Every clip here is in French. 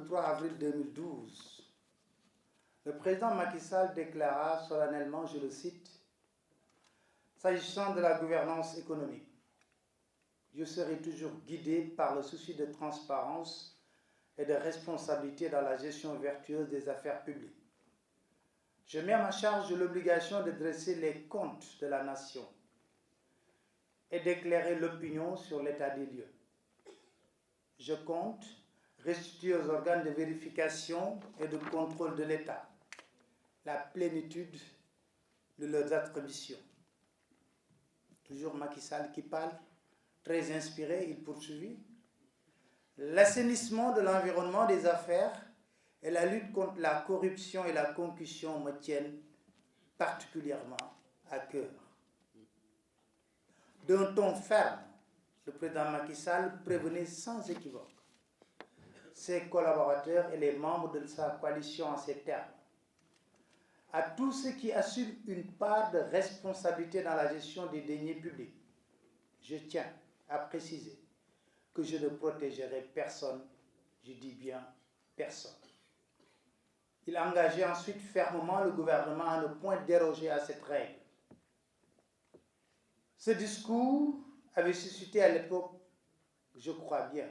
3 avril 2012, le président Macky Sall déclara solennellement, je le cite, « S'agissant de la gouvernance économique, je serai toujours guidé par le souci de transparence et de responsabilité dans la gestion vertueuse des affaires publiques. Je mets à ma charge l'obligation de dresser les comptes de la nation et d'éclairer l'opinion sur l'état des lieux. Je compte restituer aux organes de vérification et de contrôle de l'État la plénitude de leurs attributions. » Toujours Macky Sall qui parle, très inspiré, il poursuivit. « L'assainissement de l'environnement des affaires et la lutte contre la corruption et la concussion me tiennent particulièrement à cœur. » D'un ton ferme, le président Macky Sall prévenait sans équivoque ses collaborateurs et les membres de sa coalition en ces termes. À tous ceux qui assument une part de responsabilité dans la gestion des deniers publics, je tiens à préciser que je ne protégerai personne, je dis bien personne. Il engageait ensuite fermement le gouvernement à ne point déroger à cette règle. Ce discours avait suscité à l'époque, je crois bien,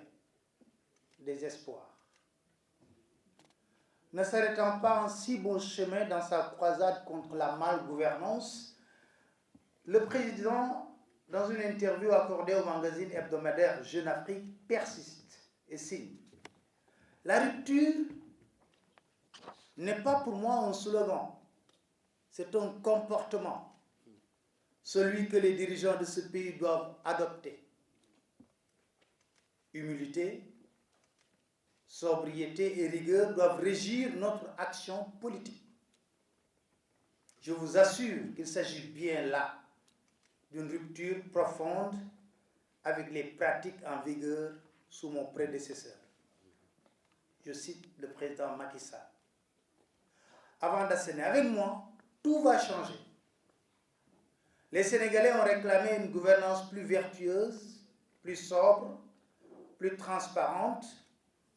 des espoirs. Ne s'arrêtant pas en si bon chemin dans sa croisade contre la malgouvernance, le président, dans une interview accordée au magazine hebdomadaire Jeune Afrique, persiste et signe. La rupture n'est pas pour moi un slogan, c'est un comportement, celui que les dirigeants de ce pays doivent adopter. Humilité, sobriété et rigueur doivent régir notre action politique. Je vous assure qu'il s'agit bien là d'une rupture profonde avec les pratiques en vigueur sous mon prédécesseur. Je cite le président Macky Sall. Avant d'asséner avec moi, tout va changer. Les Sénégalais ont réclamé une gouvernance plus vertueuse, plus sobre, plus transparente.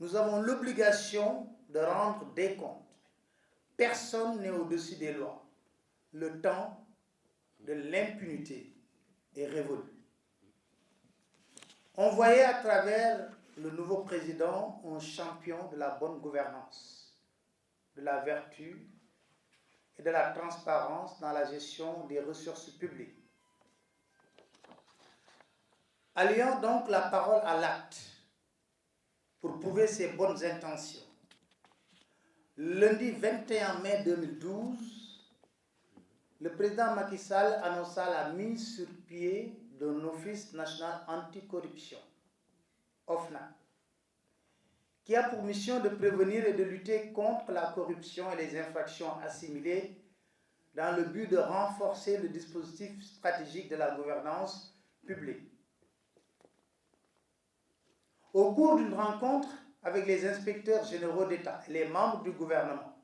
Nous avons l'obligation de rendre des comptes. Personne n'est au-dessus des lois. Le temps de l'impunité est révolu. On voyait à travers le nouveau président un champion de la bonne gouvernance, de la vertu et de la transparence dans la gestion des ressources publiques. Allions donc la parole à l'acte pour prouver ses bonnes intentions. Lundi 21 mai 2012, le président Macky Sall annonça la mise sur pied d'un office national anticorruption, OFNAC, qui a pour mission de prévenir et de lutter contre la corruption et les infractions assimilées dans le but de renforcer le dispositif stratégique de la gouvernance publique. Au cours d'une rencontre avec les inspecteurs généraux d'État et les membres du gouvernement,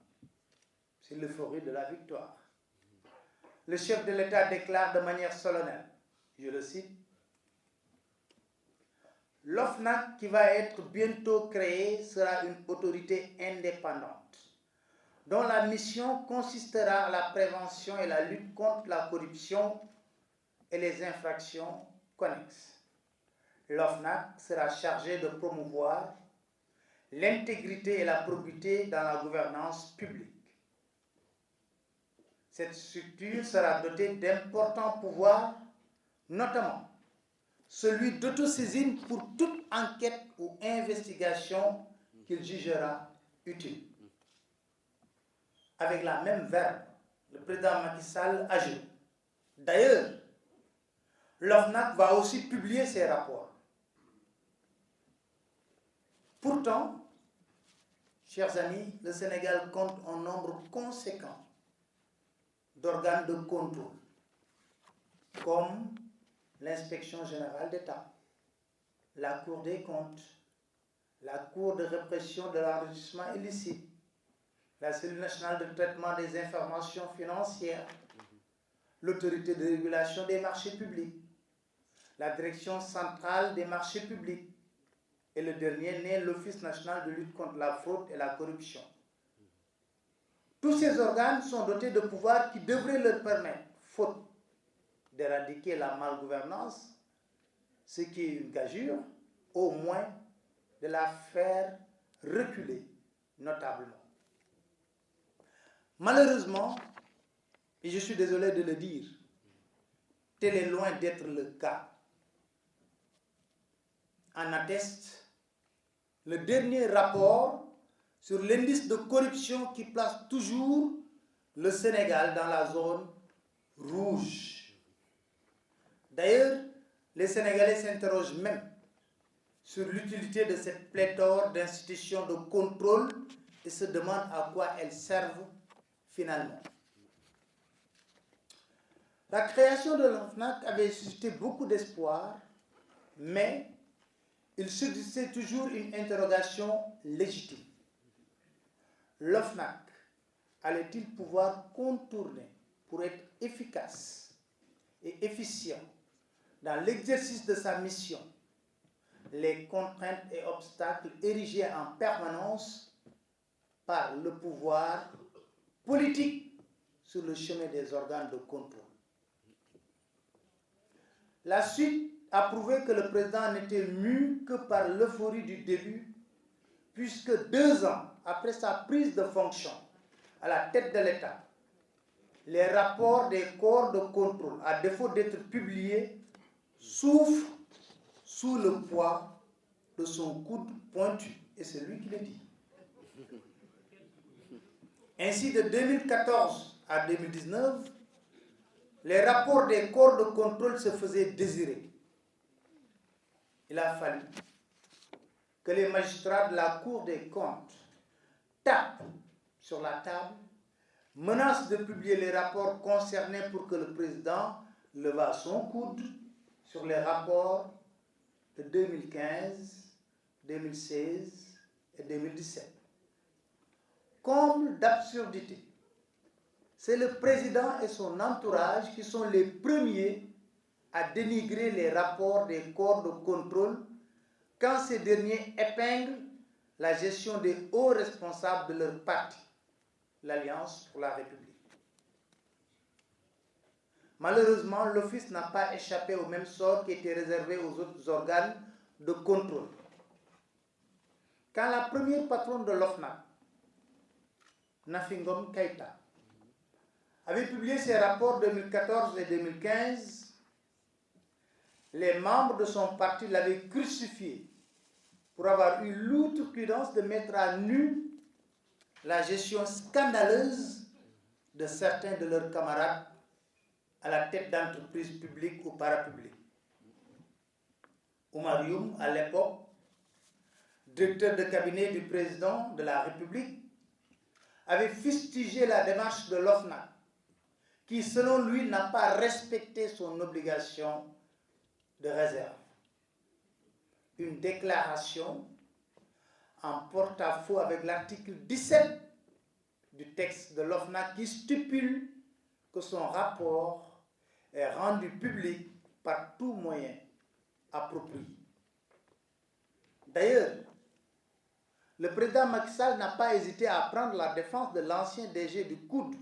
c'est l'euphorie de la victoire, le chef de l'État déclare de manière solennelle, je le cite, « L'OFNAC qui va être bientôt créée sera une autorité indépendante dont la mission consistera à la prévention et la lutte contre la corruption et les infractions connexes. L'OFNAC sera chargé de promouvoir l'intégrité et la probité dans la gouvernance publique. Cette structure sera dotée d'importants pouvoirs, notamment celui d'autosaisine pour toute enquête ou investigation qu'il jugera utile. » Avec la même verve, le président Macky Sall ajoute « D'ailleurs, l'OFNAC va aussi publier ses rapports. » Pourtant, chers amis, le Sénégal compte un nombre conséquent d'organes de contrôle, comme l'Inspection générale d'État, la Cour des comptes, la Cour de répression de l'enrichissement illicite, la Cellule nationale de traitement des informations financières, l'Autorité de régulation des marchés publics, la Direction centrale des marchés publics, et le dernier né l'Office national de lutte contre la fraude et la corruption. Tous ces organes sont dotés de pouvoirs qui devraient leur permettre, faute d'éradiquer la malgouvernance, ce qui est une gageure, au moins de la faire reculer notablement. Malheureusement, et je suis désolé de le dire, tel est loin d'être le cas. En atteste le dernier rapport sur l'indice de corruption qui place toujours le Sénégal dans la zone rouge. D'ailleurs, les Sénégalais s'interrogent même sur l'utilité de cette pléthore d'institutions de contrôle et se demandent à quoi elles servent finalement. La création de l'OFNAC avait suscité beaucoup d'espoir, mais il subsistait toujours une interrogation légitime. L'OFNAC allait-il pouvoir contourner pour être efficace et efficient dans l'exercice de sa mission les contraintes et obstacles érigés en permanence par le pouvoir politique sur le chemin des organes de contrôle? La suite a prouvé que le président n'était mu que par l'euphorie du début, puisque 2 ans après sa prise de fonction à la tête de l'État, les rapports des corps de contrôle, à défaut d'être publiés, souffrent sous le poids de son coude pointu. Et c'est lui qui le dit. Ainsi, de 2014 à 2019, les rapports des corps de contrôle se faisaient désirer. Il a fallu que les magistrats de la Cour des comptes tapent sur la table, menacent de publier les rapports concernés pour que le président levât son coude sur les rapports de 2015, 2016 et 2017. Comble d'absurdité, c'est le président et son entourage qui sont les premiers à dénigrer les rapports des corps de contrôle quand ces derniers épinglent la gestion des hauts responsables de leur parti, l'Alliance pour la République. Malheureusement, l'Office n'a pas échappé au même sort qui était réservé aux autres organes de contrôle. Quand la première patronne de l'OFNAC, Nafi Ngom Keïta, avait publié ses rapports 2014 et 2015, les membres de son parti l'avaient crucifié pour avoir eu l'outrecuidance de mettre à nu la gestion scandaleuse de certains de leurs camarades à la tête d'entreprises publiques ou parapubliques. Oumar Youm, à l'époque, directeur de cabinet du président de la République, avait fustigé la démarche de l'OFNAC, qui, selon lui, n'a pas respecté son obligation de réserve. Une déclaration en porte-à-faux avec l'article 17 du texte de l'OFNAC qui stipule que son rapport est rendu public par tout moyen approprié. D'ailleurs, le président Macky Sall n'a pas hésité à prendre la défense de l'ancien DG du COUD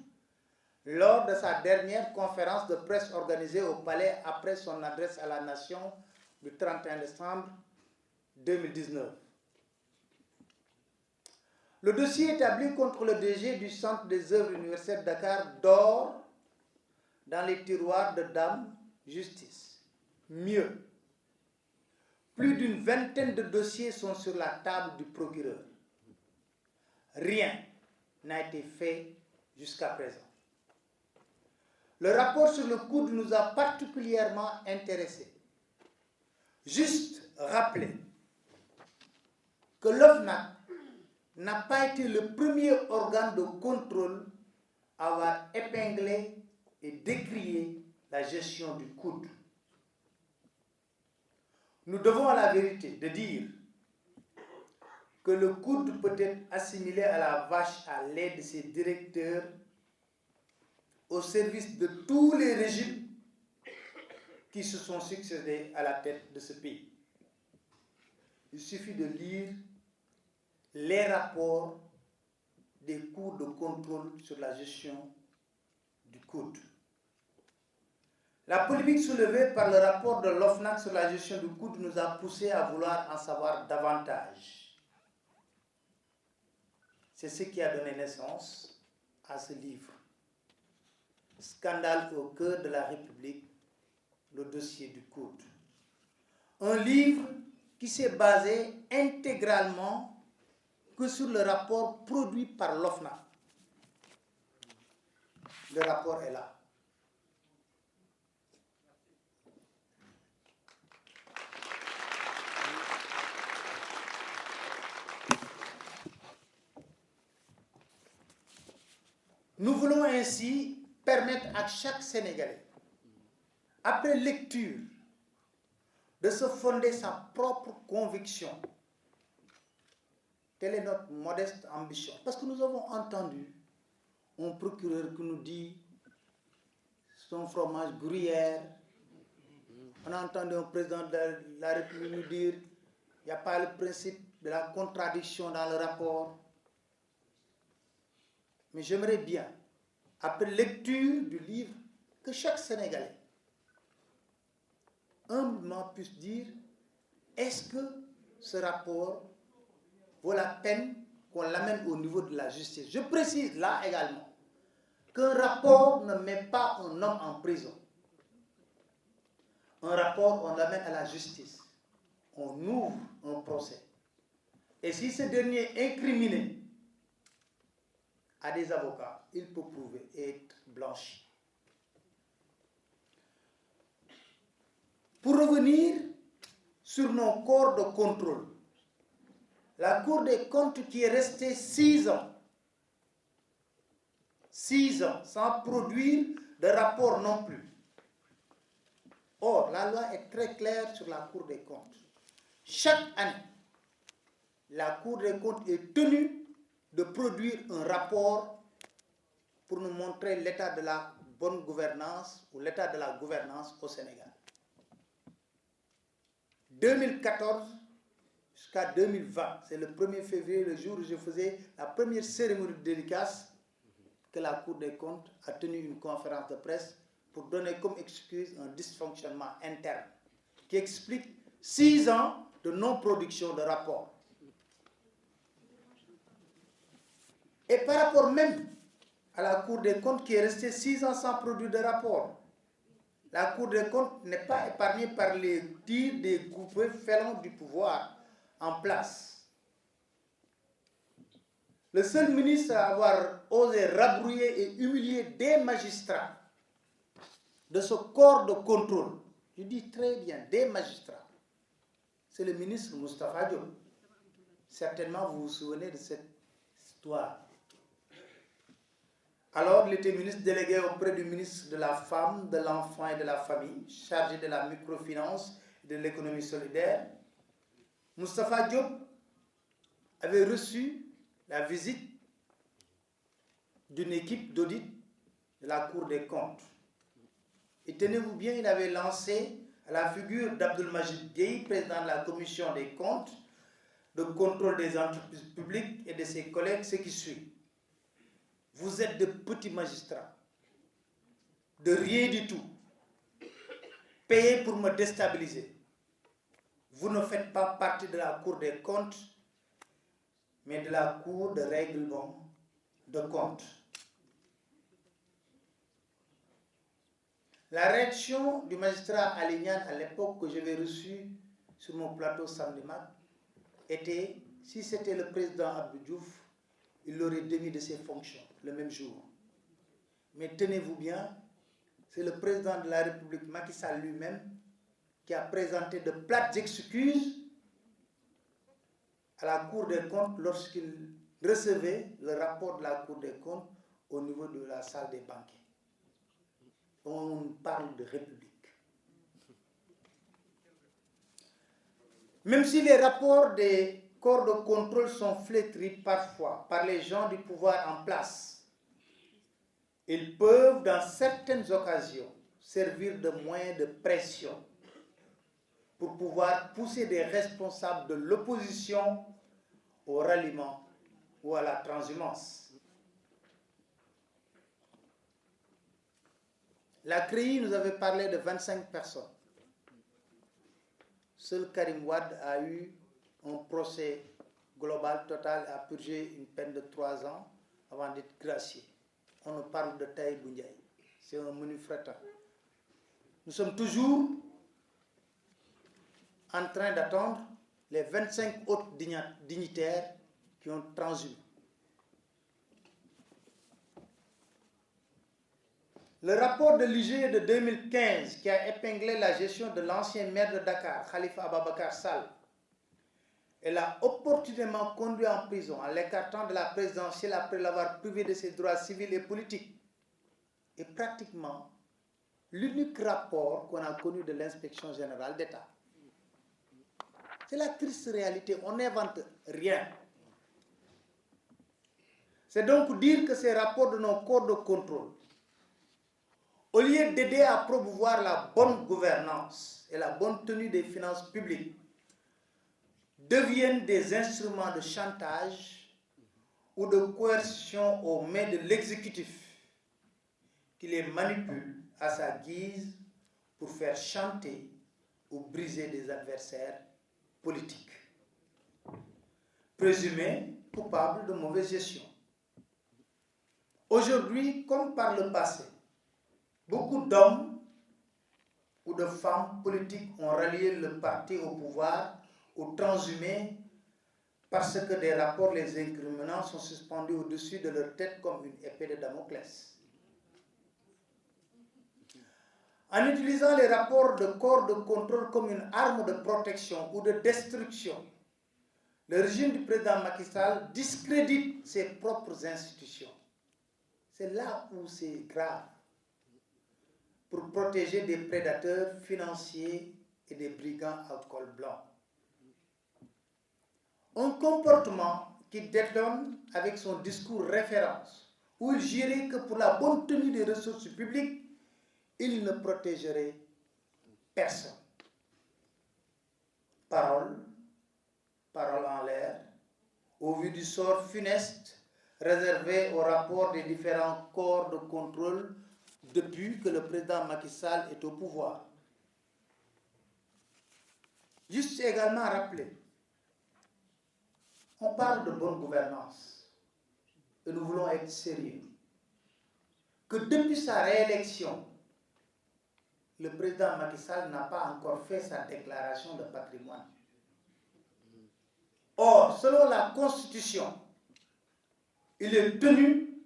lors de sa dernière conférence de presse organisée au Palais après son adresse à la nation du 31 décembre 2019. Le dossier établi contre le DG du Centre des œuvres universitaires de Dakar dort dans les tiroirs de Dame Justice. Mieux, plus d'une vingtaine de dossiers sont sur la table du procureur. Rien n'a été fait jusqu'à présent. Le rapport sur le COUD nous a particulièrement intéressés. Juste rappeler que l'OFNAC n'a pas été le premier organe de contrôle à avoir épinglé et décrié la gestion du COUD. Nous devons à la vérité de dire que le COUD peut être assimilé à la vache à lait de ses directeurs au service de tous les régimes qui se sont succédés à la tête de ce pays. il suffit de lire les rapports des cours de contrôle sur la gestion du coude. La polémique soulevée par le rapport de l'OFNAC sur la gestion du coude nous a poussé à vouloir en savoir davantage. C'est ce qui a donné naissance à ce livre. Scandale au cœur de la République, le dossier du coude. Un livre qui s'est basé intégralement que sur le rapport produit par l'OFNAC. Le rapport est là. Nous voulons ainsi permettre à chaque Sénégalais, après lecture, de se fonder sa propre conviction. Telle est notre modeste ambition. Parce que nous avons entendu un procureur qui nous dit son fromage gruyère. On a entendu un président de la République nous dire il n'y a pas le principe de la contradiction dans le rapport. Mais j'aimerais bien, après lecture du livre, que chaque Sénégalais humblement puisse dire est-ce que ce rapport vaut la peine qu'on l'amène au niveau de la justice. Je précise là également qu'un rapport ne met pas un homme en prison. Un rapport, on l'amène à la justice. On ouvre un procès. Et si ce dernier est incriminé à des avocats, il peut prouver et être blanchi. Pour revenir sur nos corps de contrôle, la Cour des comptes qui est restée 6 ans, sans produire de rapport non plus. Or, la loi est très claire sur la Cour des comptes. Chaque année, la Cour des comptes est tenue de produire un rapport pour nous montrer l'état de la bonne gouvernance ou l'état de la gouvernance au Sénégal. 2014 jusqu'à 2020, c'est le 1er février, le jour où je faisais la première cérémonie de dédicace, que la Cour des comptes a tenu une conférence de presse pour donner comme excuse un dysfonctionnement interne qui explique 6 ans de non-production de rapport. Et par rapport même à la Cour des comptes qui est restée 6 ans sans produire de rapport, la Cour des comptes n'est pas épargnée par les tirs des groupes félons du pouvoir en place. Le seul ministre à avoir osé rabrouiller et humilier des magistrats de ce corps de contrôle, je dis très bien des magistrats, c'est le ministre Moustapha Diop. Certainement vous vous souvenez de cette histoire. Alors, il était ministre délégué auprès du ministre de la Femme, de l'Enfant et de la Famille, chargé de la microfinance et de l'économie solidaire. Moustapha Diop avait reçu la visite d'une équipe d'audit de la Cour des comptes. Et tenez-vous bien, il avait lancé à la figure d'Abdelmajid Gueye, président de la commission des comptes, de contrôle des entreprises publiques et de ses collègues, ce qui suit. Vous êtes de petits magistrats, de rien du tout, payés pour me déstabiliser. Vous ne faites pas partie de la Cour des comptes, mais de la Cour de règlement de comptes. La réaction du magistrat Alignan à l'époque que j'avais reçu sur mon plateau samedi matin était, si c'était le président Abdou Diouf, il l'aurait démis de ses fonctions le même jour. Mais tenez-vous bien, c'est le président de la République, Macky Sall lui-même, qui a présenté de plates excuses à la Cour des comptes lorsqu'il recevait le rapport de la Cour des comptes au niveau de la salle des banquets. On parle de République. Même si les rapports des corps de contrôle sont flétris parfois par les gens du pouvoir en place, ils peuvent, dans certaines occasions, servir de moyen de pression pour pouvoir pousser des responsables de l'opposition au ralliement ou à la transhumance. La CREI nous avait parlé de 25 personnes. Seul Karim Wade a eu un procès global total et a purgé une peine de 3 ans avant d'être gracié. On nous parle de Tahibou Ndiaye. C'est un menu fréquent. Nous sommes toujours en train d'attendre les 25 autres dignitaires qui ont transhumé. Le rapport de l'IGE de 2015 qui a épinglé la gestion de l'ancien maire de Dakar, Khalifa Ababakar Sall, et l'a opportunément conduit en prison en l'écartant de la présidentielle après l'avoir privé de ses droits civils et politiques, est pratiquement l'unique rapport qu'on a connu de l'inspection générale d'État. C'est la triste réalité, on n'invente rien. C'est donc dire que ces rapports de nos corps de contrôle, au lieu d'aider à promouvoir la bonne gouvernance et la bonne tenue des finances publiques, deviennent des instruments de chantage ou de coercition aux mains de l'exécutif qui les manipule à sa guise pour faire chanter ou briser des adversaires politiques, présumés coupables de mauvaise gestion. Aujourd'hui, comme par le passé, beaucoup d'hommes ou de femmes politiques ont rallié le parti au pouvoir ou transhumé parce que des rapports les incriminant sont suspendus au-dessus de leur tête comme une épée de Damoclès. En utilisant les rapports de corps de contrôle comme une arme de protection ou de destruction, le régime du président Macky Sall discrédite ses propres institutions. C'est là où c'est grave. Pour protéger des prédateurs financiers et des brigands à col blanc. Un comportement qui détonne avec son discours référence, où il jurait que pour la bonne tenue des ressources publiques, il ne protégerait personne. Parole en l'air, au vu du sort funeste réservé au rapport des différents corps de contrôle depuis que le président Macky Sall est au pouvoir. Juste également rappeler, on parle de bonne gouvernance et nous voulons être sérieux, que depuis sa réélection, le président Macky Sall n'a pas encore fait sa déclaration de patrimoine. Or, selon la Constitution, il est tenu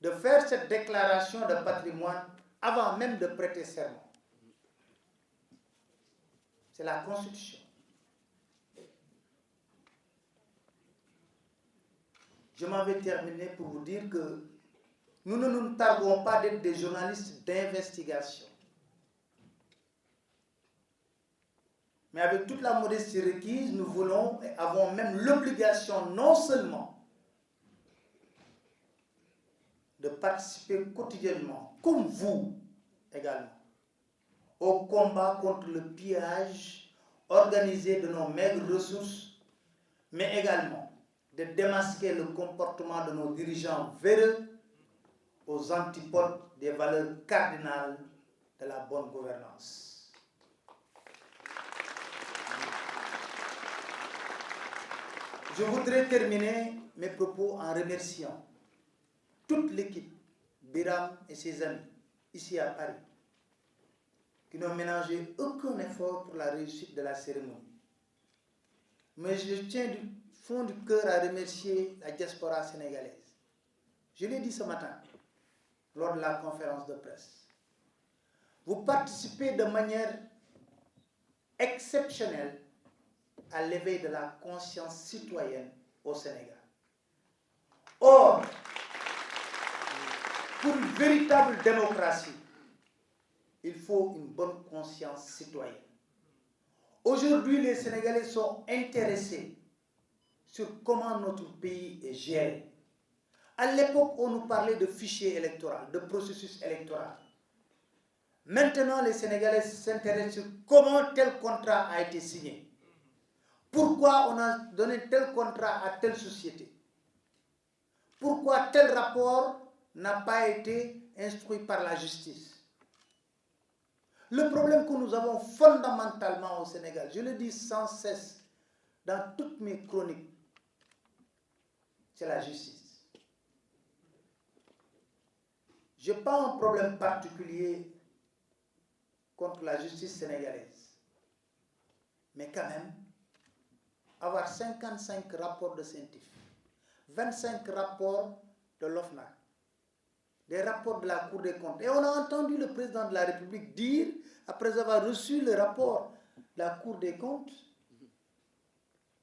de faire cette déclaration de patrimoine avant même de prêter serment. C'est la Constitution. Je m'en vais terminer pour vous dire que nous ne nous targuons pas d'être des journalistes d'investigation. Mais avec toute la modestie requise, nous voulons et avons même l'obligation non seulement de participer quotidiennement, comme vous également, au combat contre le pillage organisé de nos maigres ressources, mais également de démasquer le comportement de nos dirigeants véreux aux antipodes des valeurs cardinales de la bonne gouvernance. Je voudrais terminer mes propos en remerciant toute l'équipe, Biram et ses amis, ici à Paris, qui n'ont ménagé aucun effort pour la réussite de la cérémonie. Mais je tiens du fond du cœur à remercier la diaspora sénégalaise. Je l'ai dit ce matin, lors de la conférence de presse. Vous participez de manière exceptionnelle à l'éveil de la conscience citoyenne au Sénégal. Or, pour une véritable démocratie, il faut une bonne conscience citoyenne. Aujourd'hui, les Sénégalais sont intéressés sur comment notre pays est géré. À l'époque, on nous parlait de fichier électoral, de processus électoral. Maintenant, les Sénégalais s'intéressent sur comment tel contrat a été signé. Pourquoi on a donné tel contrat à telle société? Pourquoi tel rapport n'a pas été instruit par la justice? Le problème que nous avons fondamentalement au Sénégal, je le dis sans cesse dans toutes mes chroniques, c'est la justice. Je n'ai pas un problème particulier contre la justice sénégalaise. Mais quand même, avoir 55 rapports de scientifiques, 25 rapports de l'OFNAC, des rapports de la Cour des comptes. Et on a entendu le président de la République dire, après avoir reçu le rapport de la Cour des comptes,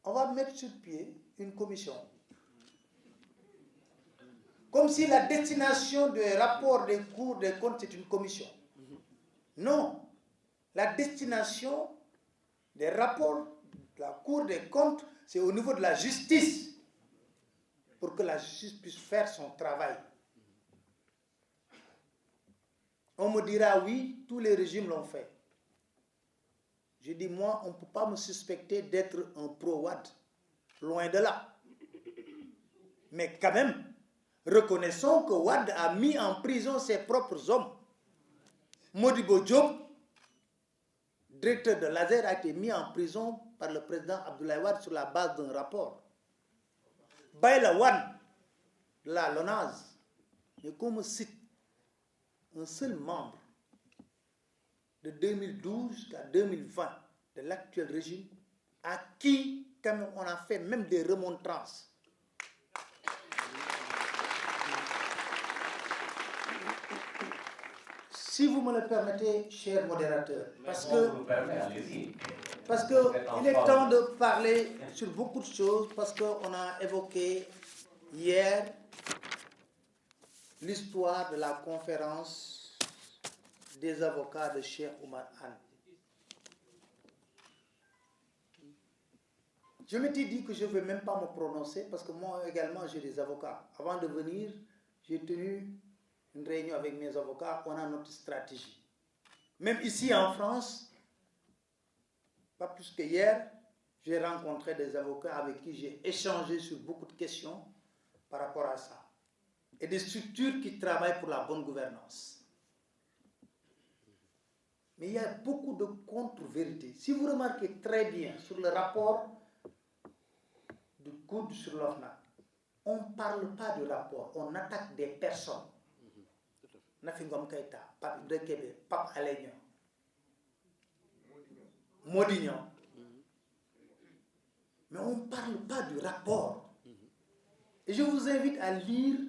on va mettre sur pied une commission. Comme si la destination des rapports des Cours des comptes, c'est une commission. Non. La destination des rapports de la Cour des comptes, c'est au niveau de la justice, pour que la justice puisse faire son travail. On me dira, oui, tous les régimes l'ont fait. Je dis, moi, on ne peut pas me suspecter d'être un pro-Wade. Loin de là. Mais quand même, reconnaissons que Wade a mis en prison ses propres hommes. Modibo Diop, directeur de l'ASER, a été mis en prison par le président Abdoulaye Wade sur la base d'un rapport. Bayla Wan, de la LONASE, je me cite un seul membre de 2012 jusqu'à 2020 de l'actuel régime à qui quand même, on a fait même des remontrances. Si vous me le permettez, cher modérateur, parce qu'il est temps de parler sur beaucoup de choses, parce qu'on a évoqué hier l'histoire de la conférence des avocats de Cheikh Oumar Anne. Je m'étais dit que je ne vais même pas me prononcer parce que moi également j'ai des avocats. Avant de venir, j'ai tenu une réunion avec mes avocats, on a notre stratégie. Même ici en France, pas plus que hier, j'ai rencontré des avocats avec qui j'ai échangé sur beaucoup de questions par rapport à ça. Et des structures qui travaillent pour la bonne gouvernance. Mais il y a beaucoup de contre-vérités. Si vous remarquez très bien sur le rapport du coude sur l'OFNAC, on ne parle pas du rapport, on attaque des personnes. Nafi Ngom Keïta, Pape Dekebe, Pape Alé Niang, Mody Niang. Mais on ne parle pas du rapport. Et je vous invite à lire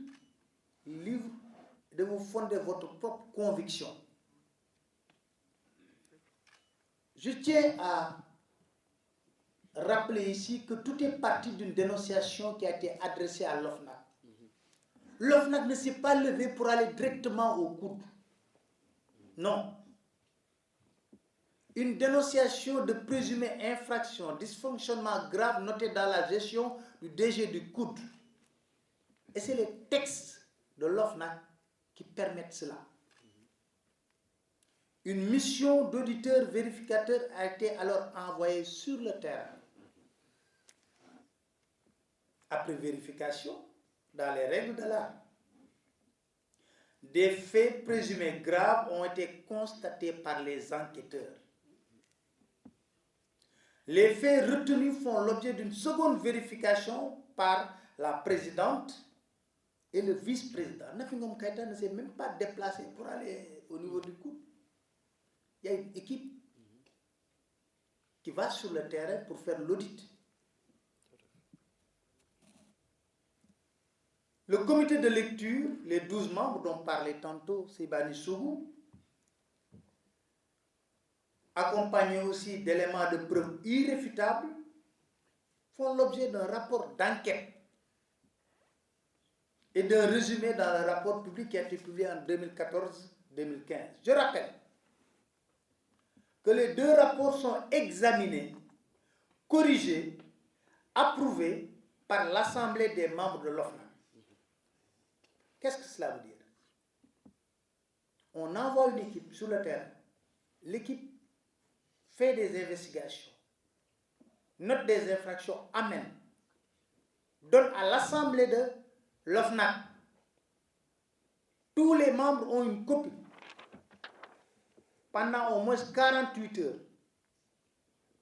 le livre et de vous fonder votre propre conviction. Je tiens à rappeler ici que tout est parti d'une dénonciation qui a été adressée à l'OFNAC. L'OFNAC ne s'est pas levé pour aller directement au coude. Non. Une dénonciation de présumée infraction, dysfonctionnement grave noté dans la gestion du DG du coude. Et c'est les textes de l'OFNAC qui permettent cela. Une mission d'auditeur vérificateur a été alors envoyée sur le terrain. Après vérification, dans les règles de l'art, des faits présumés graves ont été constatés par les enquêteurs. Les faits retenus font l'objet d'une seconde vérification par la présidente et le vice-président. Nafi Ngom Keïta ne s'est même pas déplacé pour aller au niveau du coup. Il y a une équipe qui va sur le terrain pour faire l'audit. Le comité de lecture, les 12 membres dont parlait tantôt Sibani Sougou, accompagnés aussi d'éléments de preuve irréfutables, font l'objet d'un rapport d'enquête et d'un résumé dans le rapport public qui a été publié en 2014-2015. Je rappelle que les deux rapports sont examinés, corrigés, approuvés par l'Assemblée des membres de l'OFNAC. Qu'est-ce que cela veut dire? on envoie une équipe sur le terrain. L'équipe fait des investigations, note des infractions, amène, donne à l'assemblée de l'OFNAC. Tous les membres ont une copie pendant au moins 48 heures.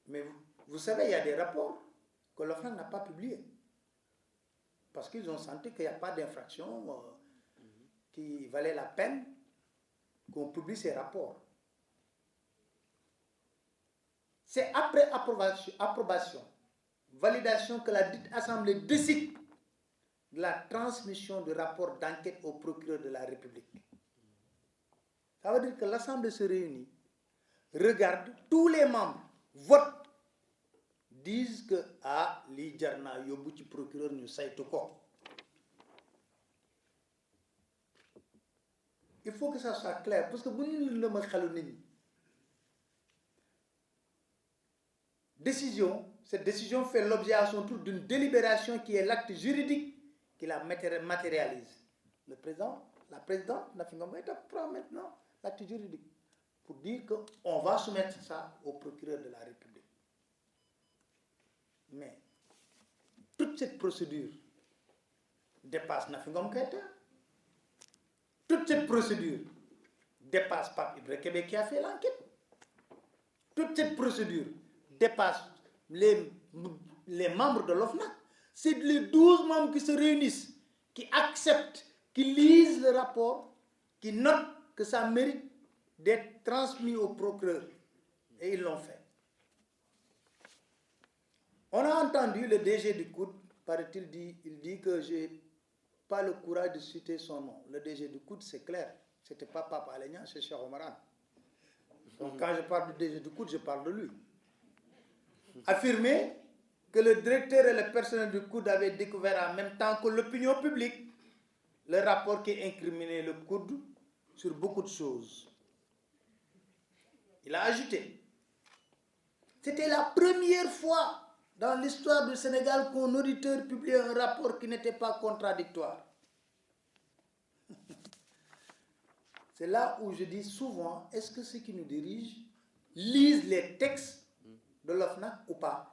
Mais vous savez, il y a des rapports que l'OFNAC n'a pas publiés. Parce qu'ils ont senti qu'il n'y a pas d'infraction qui valait la peine qu'on publie ces rapports. C'est après approbation, validation que la dite assemblée décide de la transmission du rapport d'enquête au procureur de la République. Ça veut dire que l'assemblée se réunit, regarde, tous les membres votent, disent que li jarna yóbbu ci procureur ñu saytu ko. Il faut que ça soit clair parce que bu ñu lëma xelu nit ñi. Cette décision fait l'objet à son tour d'une délibération qui est l'acte juridique qui la matérialise. Le président, la présidente, Nafi Ngom Keïta prend maintenant l'acte juridique pour dire qu'on va soumettre ça au procureur de la République. Mais toute cette procédure dépasse Nafi Ngom Keïta. Toute cette procédure dépasse Pape Ibra Kébé qui a fait l'enquête. Toute cette procédure dépasse les membres de l'OFNAC. C'est les 12 membres qui se réunissent, qui acceptent, qui lisent le rapport, qui notent que ça mérite d'être transmis au procureur. Et ils l'ont fait. On a entendu le DG du COUD, paraît-il, il dit que je n'ai pas le courage de citer son nom. Le DG du COUD, c'est clair. Ce n'était pas Pape Alé Niang, c'est Cheikh Oumar Anne. Donc quand je parle du DG du COUD, je parle de lui. Affirmer que le directeur et le personnel du COUD avaient découvert en même temps que l'opinion publique le rapport qui incriminait le COUD sur beaucoup de choses. Il a ajouté, c'était la première fois dans l'histoire du Sénégal qu'un auditeur publiait un rapport qui n'était pas contradictoire. C'est là où je dis souvent, est-ce que ceux qui nous dirigent lisent les textes de l'OFNAC ou pas?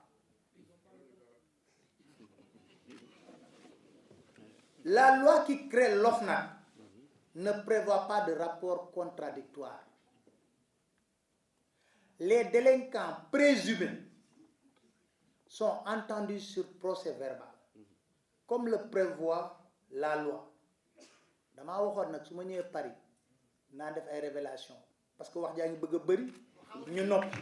La loi qui crée l'OFNAC ne prévoit pas de rapport contradictoire. Les délinquants présumés sont entendus sur procès verbal, comme le prévoit la loi. Dama waxoon nag su ma ñëwee Paris naa def ay révélation parce que wax jaa ngi bëgg a bëri ñu noppi.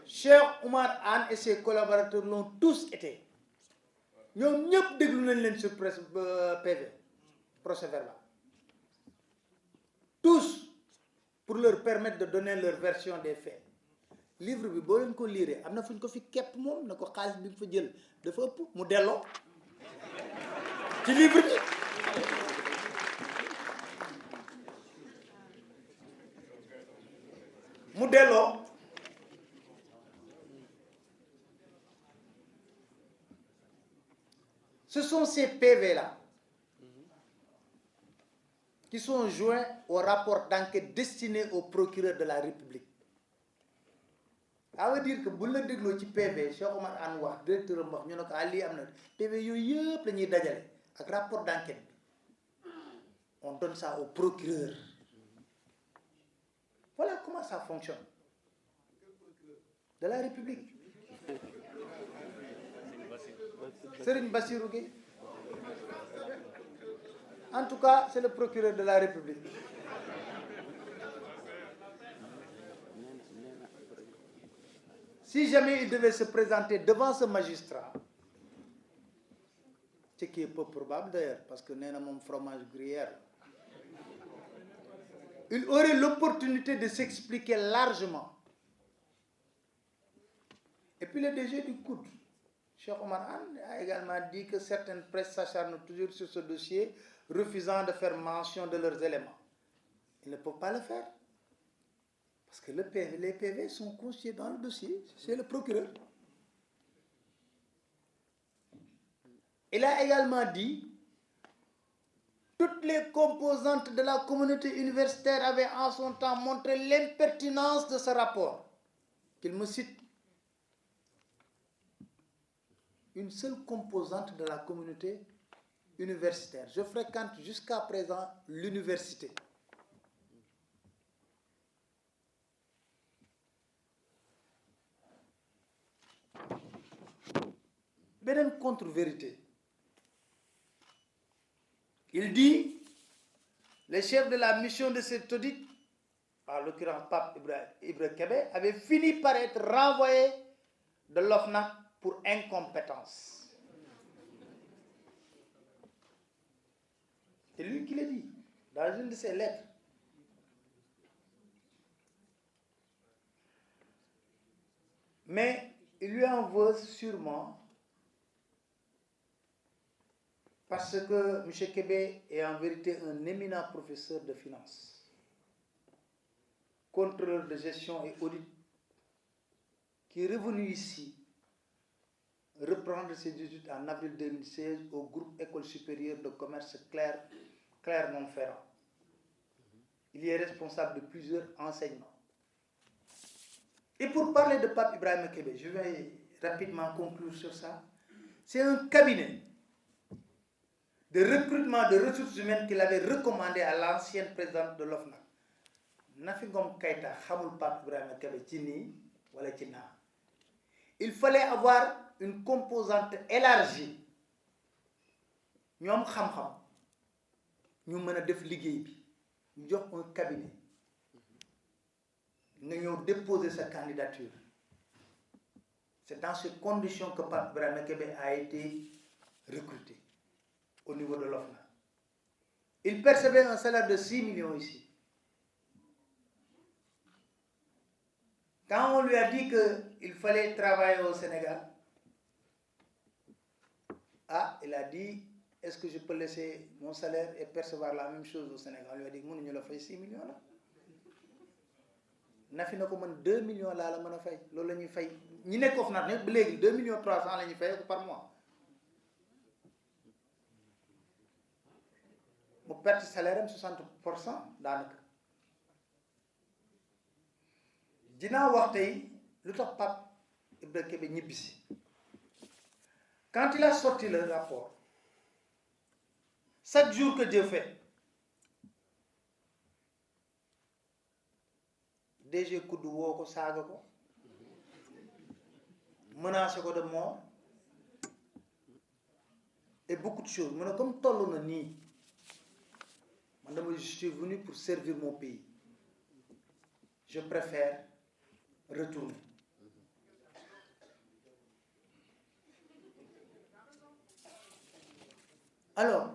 Cheikh Oumar Anne et ses collaborateurs l'ont tous été. Ñoom ñëpp déglu nañ leen sur PV, procès verbal. Tous, pour leur permettre de donner leur version des faits. Livre bi boo leen ko lire am na fu ñu ko fi képp moom na ko xaalis bi mu fa jël dafa ëpp mu delloo ci livre bi. mu delloo. Ce sont ces PV-là qui sont joints au rapport d'enquête destiné au procureur de la République. Ça veut dire que bu la dégloo ci PV Cheikh Oumar Anne wax directeur am wax ñu ne ko lii am na PV yooyu yëpp la ñuy dajale ak rapport d'enquête bi on donne ça au procureur. Voilà comment ça fonctionne. De la République. Serigne Bassirou Gueye. En tout cas, c'est le procureur de la République. Si jamais il devait se présenter devant ce magistrat, ce qui est peu probable d'ailleurs, parce que n'est pas mon fromage gruyère, il aurait l'opportunité de s'expliquer largement. Et puis le DG du COUD, Cheikh Oumar Anne, a également dit que certaines presses s'acharnent toujours sur ce dossier, refusant de faire mention de leurs éléments. Ils ne peuvent pas le faire. Parce que les PV sont constitués dans le dossier, c'est le procureur. Il a également dit toutes les composantes de la communauté universitaire avaient en son temps montré l'impertinence de ce rapport. Qu'il me cite une seule composante de la communauté universitaire. Je fréquente jusqu'à présent l'université. Beneen contre-vérité. Il dit, le chef de la mission de cet audit, en l'occurrence Pape Ibra Kébé, avait fini par être renvoyé de l'OFNAC pour incompétence. C'est lui qui l'a dit, dans une de ses lettres. Mais il lui en veut sûrement parce que M. Kébé est en vérité un éminent professeur de finance, contrôleur de gestion et audit, qui est revenu ici reprendre ses études en avril 2016 au groupe École supérieure de commerce Clermont-Ferrand. Il y est responsable de plusieurs enseignements. Et pour parler de Pape Ibrahima Kébé, je vais rapidement conclure sur ça. C'est un cabinet de recrutement de ressources humaines qu'il avait recommandé à l'ancienne présidente de l'OFNAC. Nafi Ngom Keïta xamul Pape Ibrahima Kébé ci nii wala ci naa. Il fallait avoir une composante élargie. ñoom xam-xam ñu mën a def liggéey bi ñu jox un cabinet nga ñëw déposer sa candidature. C'est dans ces conditions que Pape Ibrahima Kébé a été recruté au niveau de l'OFNAC. Il percevait un salaire de 6 millions ici. Quand on lui a dit qu'il fallait travailler au Sénégal, il a dit, est-ce que je peux laisser mon salaire et percevoir la même chose au Sénégal? On lui a dit, mënuñu la fay 6 millions là. Nafi na ko man 2 millions laa la mën a fay loolu la ñuy fay ñi nekk foofu nag ba léegi 2 millions 300 la ñuy fay par mois. mu perte salaire am 60% daanaka. dinaa wax tey lu tax Pape Ibra Kébé ñibbisi. Quand il a sorti le rapport, chaque jour que Dieu fait, DG Koudou woo ko saaga ko menacé ko de mort et beaucoup de choses. Mu ne comme toll na nii man dama je suis venu pour servir mon pays, je préfère retourner. Alors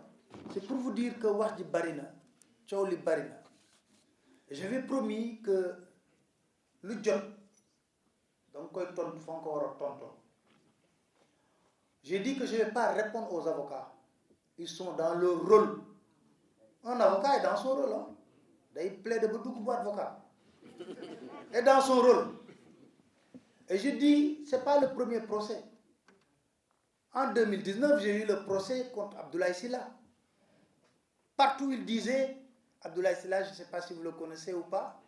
c'est pour vous dire que wax ji bari na coow li bari na. J'avais promis que lu jot danga koy tontu fa nga ko war a tontoo. J'ai dit que je ne vais pas répondre aux avocats. Ils sont dans leur rôle. Un avocat est dans son rôle. Il plaide ba dugg bu avocat. Et dans son rôle. Et je dis, ce n'est pas le premier procès. En 2019, j'ai eu le procès contre Abdoulaye Sylla. Partout, il disait, Abdoulaye Sylla, je ne sais pas si vous le connaissez ou pas,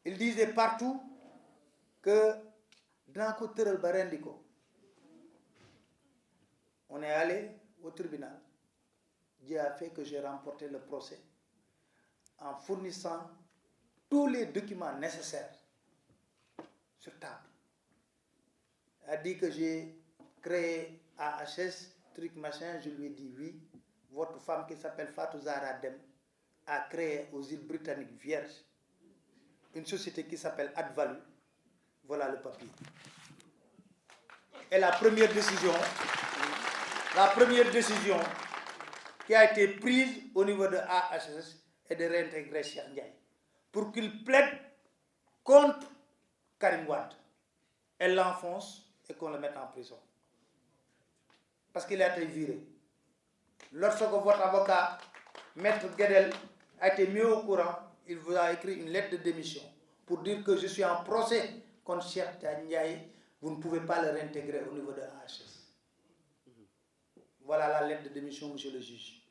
il disait partout que dans ko tëral ba rendi ko. On est allé au tribunal. Dieu a fait que j'ai remporté le procès en fournissant tous les documents nécessaires sur table. Il a dit que j'ai créé AHS, truc machin, je lui ai dit oui. Votre femme qui s'appelle Fatou Zahra Dème a créé aux îles Britanniques Vierges une société qui s'appelle Advalu. Voilà le papier. Et la première décision qui a été prise au niveau de AHS est de réintégrer Cheikh Ndiaye pour qu'il plaide contre Karim Wade et l'enfonce et qu'on le mette en prison. Parce qu'il a été viré. Lorsque votre avocat, Maître Guedel, a été mis au courant, il vous a écrit une lettre de démission pour dire que je suis en procès contre Cheikh Ndiaye, vous ne pouvez pas le réintégrer au niveau de AHS. Voilà la lettre de démission, monsieur le juge.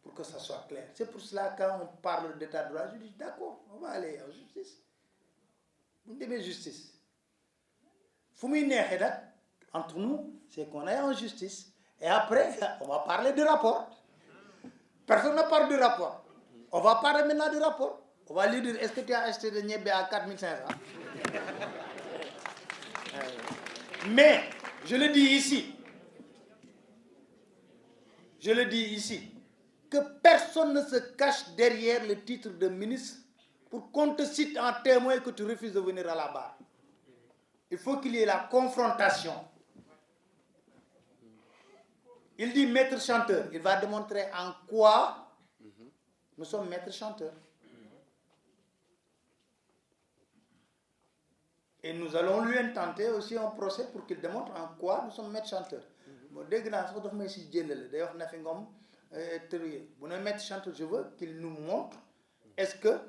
Pour que ça soit clair. C'est pour cela quand on parle d'état de droit, je dis d'accord, on va aller en justice. Vous devez justice. Entre nous, c'est qu'on est en justice. Et après, on va parler de rapport. Personne ne parle de rapport. On va parler maintenant de rapport. On va lui dire, est-ce que tu as acheté de niébé à 4500? Mais, je le dis ici, que personne ne se cache derrière le titre de ministre pour qu'on te cite en témoin et que tu refuses de venir à la barre. Il faut qu'il y ait la confrontation. Il dit maître chanteur. Il va démontrer en quoi nous sommes maîtres chanteurs. Et nous allons lui intenter aussi un procès pour qu'il démontre en quoi nous sommes maîtres chanteurs. Bon, dès que maître chanteur, je veux qu'il nous montre est-ce que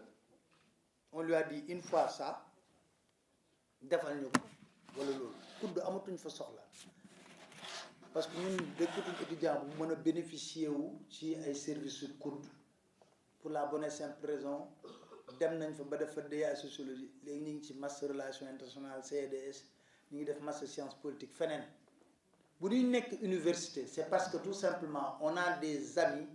on lui a dit une fois ça, defal ñu ko wala loolu kudd amatuñ fa soxla parce que ñun dëkkatuñ étudiant bu mën a bénéficier wu ci ay services su kudd pour la bonne et simple raison dem nañ fa ba def fa DEA sociologie léegi ñu ngi ci master relations internationales CEDS ñu ngi def master sciences politiques feneen bu ñuy nekk université c'est parce que tout simplement on a des amis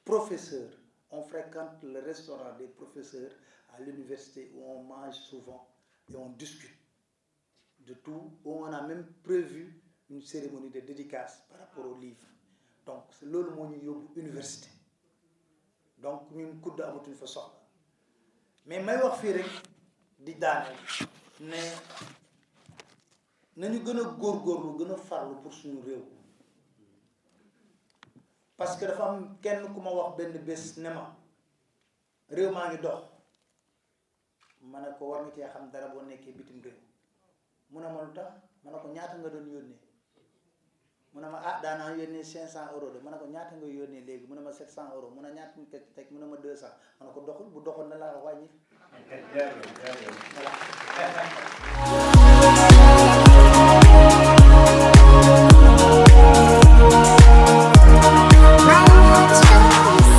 professeurs, on fréquente le restaurant des professeurs à l'université où on mange souvent et on discute de tout, où on a même prévu une cérémonie de dédicace par rapport aux livres. Donc c'est loolu moo ñu yóbbu université donc ñun kudd amatuñ fa soxla mais may wax fii rek di daaneel ne nañu gën a góorgóorlu gën a farlu pour suñu réew parce que dafa am kenn ku ma wax benn bés ne ma réew maa ngi dox ma ne ko war nga cee xam dara boo nekkee bitim réew mu ne ma lu tax ma ne ko ñaata nga doon yónnee mu ne ma ah daanaa yónnee 500 euros de ma ne ko ñaata nga yónnee léegi mu ne ma 700 euros mu ne ñaata nga teg mu ne ma 200 ma ne ko doxul bu doxoon na laa wàññi voilà